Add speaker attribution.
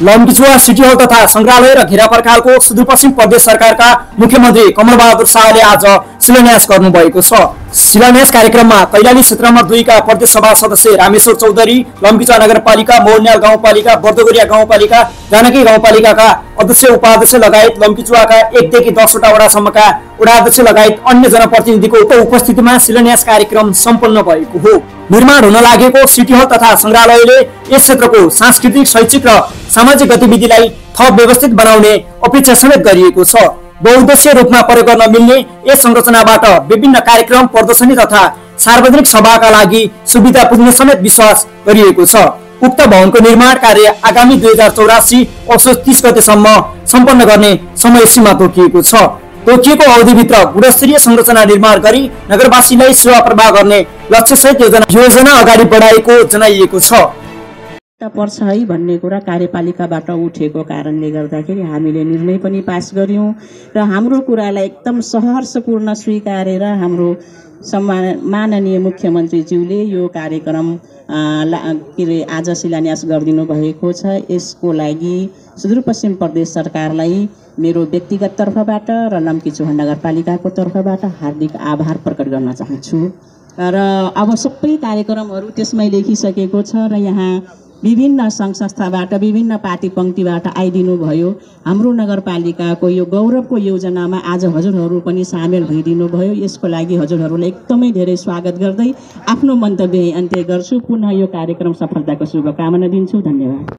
Speaker 1: लम्कीचुवा city हल तथा संग्रहालय र घेरा पर्खालको सुदूरपश्चिम प्रदेश सरकारका मुख्यमन्त्री कमलबहादुर शाहले आज शिलान्यास गर्नुभएको छ। शिलान्यास कार्यक्रममा कैलाली क्षेत्र नम्बर 2 का प्रदेश सभा सदस्य रामेश्वर चौधरी, लम्कीचुवा नगरपालिका, मोहन्याल गाउँपालिका, बर्दोगोरिया गाउँपालिका, जानकी गाउँपालिकाका अध्यक्ष उपाध्यक्ष लगायत लम्कीचुवाका 1 देखि 10 वटा वडासम्मका वडाध्यक्ष लगायत अन्य जनप्रतिनिधिको उपस्थितिमा शिलान्यास कार्यक्रम सम्पन्न भएको हो। निर्माण हुन लागेको सिटी हल तथा संग्रहालयले यस क्षेत्रको सांस्कृतिक, शैक्षिक र सामाजिक गतिविधिलाई थप व्यवस्थित बनाउने अपेक्षा समेत गरिएको छ। बहुउद्देश्य रूपमा प्रयोग गर्न मिल्ने यस संरचनाबाट विभिन्न कार्यक्रम, प्रदर्शनी तथा सार्वजनिक सभाका लागि सुविधा पुग्ने समेत विश्वास गरिएको छ। उक्त भवनको निर्माण कार्य आगामी 2084 असोज 30 गतेसम्म सम्पन्न गर्ने समय सीमा तोकिएको छ। तोकिएको अवधिभित्र गुणस्तरीय संरचना निर्माण गरी नगरवासीलाई सेवा प्रवाह गर्ने लक्ष्यसहित योजना अगाडि बढाएको जनाइएको छ।
Speaker 2: पर्छ है भन्ने कुरा कार्यपालिकाबाट उठेको कारणले गर्दाखेरि हामीले निर्णय पनि पास गर्यौं र हाम्रो कुरालाई एकदम सहर्षपूर्ण स्वीकारेर हाम्रो माननीय मुख्यमन्त्रीज्यूले यो कार्यक्रम आज शिलान्यास गरिदिनु भएको छ। यसको लागि सुदूरपश्चिम प्रदेश सरकारलाई मेरो व्यक्तिगत तर्फबाट र लम्कीचुवा नगरपालिकाको तर्फबाट हार्दिक आभार प्रकट गर्न चाहन्छु। र अब सबै कार्यक्रमहरू त्यसमै लेखिसकेको छ र यहाँ विभिन्न सङ्घ संस्थाबाट, विभिन्न पार्टी पङ्क्तिबाट आइदिनु भयो। हाम्रो नगरपालिकाको यो गौरवको योजनामा आज हजुरहरू पनि सामेल भइदिनु भयो। यसको लागि हजुरहरूलाई एकदमै धेरै स्वागत गर्दै आफ्नो मन्तव्य अन्त्य गर्छु। पुनः यो कार्यक्रम सफलताको शुभकामना दिन्छु। धन्यवाद।